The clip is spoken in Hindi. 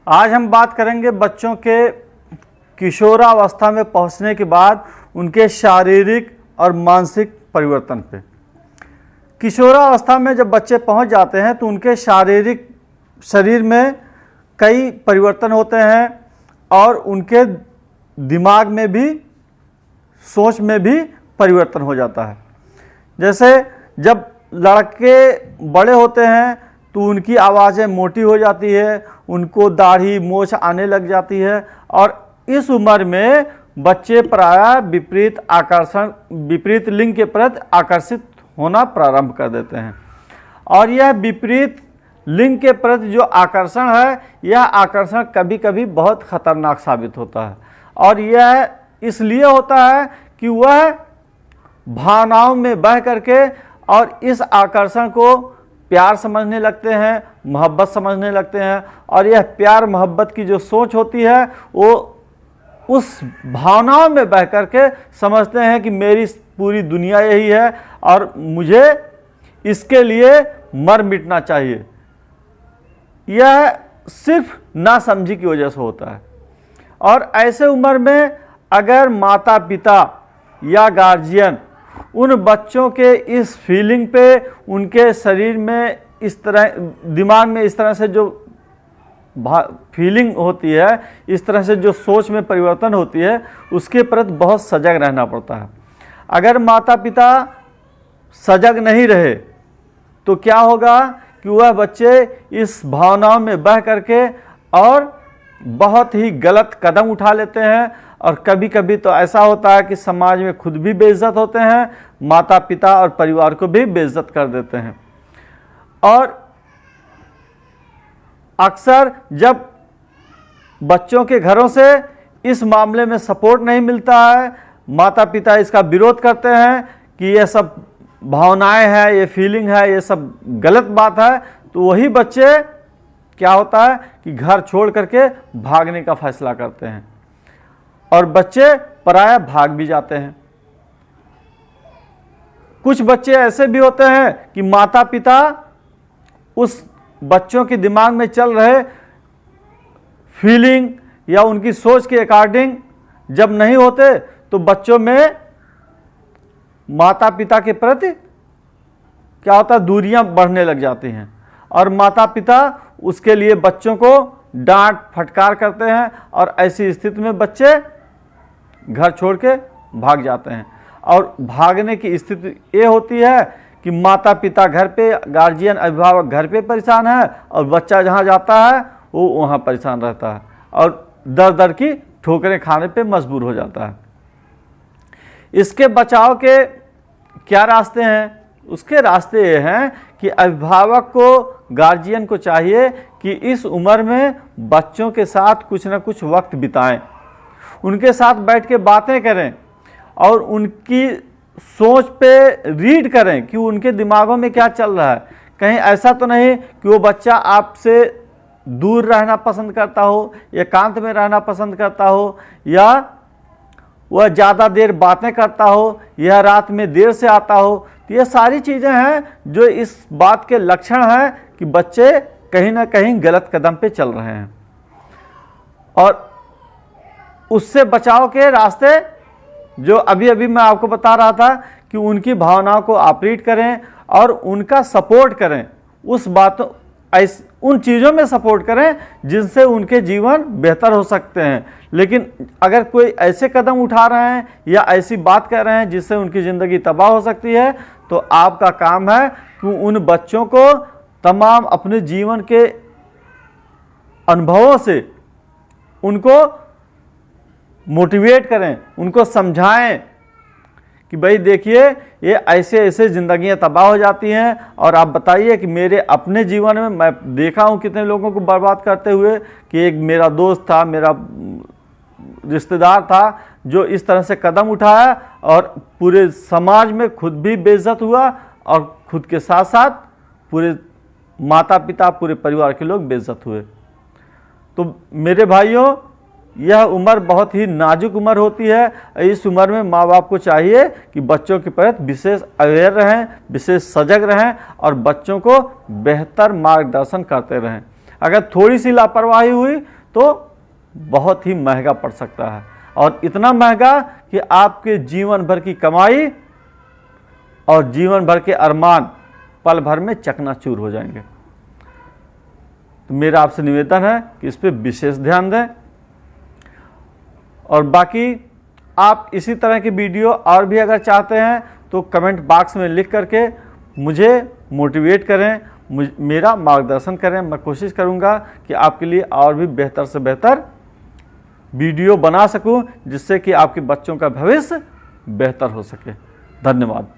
आज हम बात करेंगे बच्चों के किशोरावस्था में पहुंचने के बाद उनके शारीरिक और मानसिक परिवर्तन पे। किशोरावस्था में जब बच्चे पहुंच जाते हैं तो उनके शारीरिक शरीर में कई परिवर्तन होते हैं और उनके दिमाग में भी, सोच में भी परिवर्तन हो जाता है। जैसे जब लड़के बड़े होते हैं तो उनकी आवाज़ें मोटी हो जाती है, उनको दाढ़ी मूंछ आने लग जाती है और इस उम्र में बच्चे प्रायः विपरीत लिंग के प्रति आकर्षित होना प्रारंभ कर देते हैं। और यह विपरीत लिंग के प्रति जो आकर्षण है, यह आकर्षण कभी कभी बहुत खतरनाक साबित होता है। और यह इसलिए होता है कि वह भावनाओं में बह करके और इस आकर्षण को प्यार समझने लगते हैं, मोहब्बत समझने लगते हैं। और यह प्यार मोहब्बत की जो सोच होती है वो उस भावनाओं में बह करके समझते हैं कि मेरी पूरी दुनिया यही है और मुझे इसके लिए मर मिटना चाहिए। यह सिर्फ नासमझी की वजह से होता है। और ऐसे उम्र में अगर माता पिता या गार्जियन उन बच्चों के इस फीलिंग पे, उनके शरीर में इस तरह, दिमाग में इस तरह से जो फीलिंग होती है, इस तरह से जो सोच में परिवर्तन होती है, उसके प्रति बहुत सजग रहना पड़ता है। अगर माता पिता सजग नहीं रहे तो क्या होगा कि वह बच्चे इस भावनाओं में बह करके और बहुत ही गलत कदम उठा लेते हैं। और कभी कभी तो ऐसा होता है कि समाज में खुद भी बेइज्जत होते हैं, माता पिता और परिवार को भी बेइज्जत कर देते हैं। और अक्सर जब बच्चों के घरों से इस मामले में सपोर्ट नहीं मिलता है, माता पिता इसका विरोध करते हैं कि ये सब भावनाएं हैं, ये फीलिंग है, ये सब गलत बात है, तो वही बच्चे क्या होता है कि घर छोड़ करके भागने का फैसला करते हैं और बच्चे पराया भाग भी जाते हैं। कुछ बच्चे ऐसे भी होते हैं कि माता पिता उस बच्चों के दिमाग में चल रहे फीलिंग या उनकी सोच के अकॉर्डिंग जब नहीं होते तो बच्चों में माता पिता के प्रति क्या होता है, दूरियां बढ़ने लग जाती हैं और माता पिता उसके लिए बच्चों को डांट फटकार करते हैं और ऐसी स्थिति में बच्चे घर छोड़ के भाग जाते हैं। और भागने की स्थिति ये होती है कि माता पिता घर पे, गार्जियन अभिभावक घर पे परेशान है और बच्चा जहाँ जाता है वो वहाँ परेशान रहता है और दर दर की ठोकरें खाने पे मजबूर हो जाता है। इसके बचाव के क्या रास्ते हैं? उसके रास्ते ये हैं कि अभिभावक को, गार्जियन को चाहिए कि इस उम्र में बच्चों के साथ कुछ ना कुछ वक्त बिताएं, उनके साथ बैठ के बातें करें और उनकी सोच पे रीड करें कि उनके दिमागों में क्या चल रहा है। कहीं ऐसा तो नहीं कि वो बच्चा आपसे दूर रहना पसंद करता हो, एकांत में रहना पसंद करता हो, या वह ज़्यादा देर बातें करता हो, या रात में देर से आता हो। तो ये सारी चीज़ें हैं जो इस बात के लक्षण हैं कि बच्चे कहीं ना कहीं गलत कदम पे चल रहे हैं। और उससे बचाव के रास्ते जो अभी अभी मैं आपको बता रहा था कि उनकी भावनाओं को आप रीड करें और उनका सपोर्ट करें, उस बातों उन चीज़ों में सपोर्ट करें जिनसे उनके जीवन बेहतर हो सकते हैं। लेकिन अगर कोई ऐसे कदम उठा रहे हैं या ऐसी बात कर रहे हैं जिससे उनकी ज़िंदगी तबाह हो सकती है, तो आपका काम है कि उन बच्चों को तमाम अपने जीवन के अनुभवों से उनको मोटिवेट करें, उनको समझाएं कि भाई देखिए ये ऐसे ऐसे ज़िंदगियां तबाह हो जाती हैं। और आप बताइए कि मेरे अपने जीवन में मैं देखा हूं कितने लोगों को बर्बाद करते हुए, कि एक मेरा दोस्त था, मेरा रिश्तेदार था, जो इस तरह से कदम उठाया और पूरे समाज में खुद भी बेइज्जत हुआ और खुद के साथ साथ पूरे माता पिता, पूरे परिवार के लोग बेइज्जत हुए। तो मेरे भाइयों, यह उम्र बहुत ही नाजुक उम्र होती है। इस उम्र में माँ बाप को चाहिए कि बच्चों के प्रति विशेष अवेयर रहें, विशेष सजग रहें और बच्चों को बेहतर मार्गदर्शन करते रहें। अगर थोड़ी सी लापरवाही हुई तो बहुत ही महंगा पड़ सकता है, और इतना महंगा कि आपके जीवन भर की कमाई और जीवन भर के अरमान पल भर में चकनाचूर हो जाएंगे। तो मेरा आपसे निवेदन है कि इस पर विशेष ध्यान दें। और बाकी आप इसी तरह की वीडियो और भी अगर चाहते हैं तो कमेंट बॉक्स में लिख करके मुझे मोटिवेट करें, मेरा मार्गदर्शन करें। मैं कोशिश करूंगा कि आपके लिए और भी बेहतर से बेहतर वीडियो बना सकूं, जिससे कि आपके बच्चों का भविष्य बेहतर हो सके। धन्यवाद।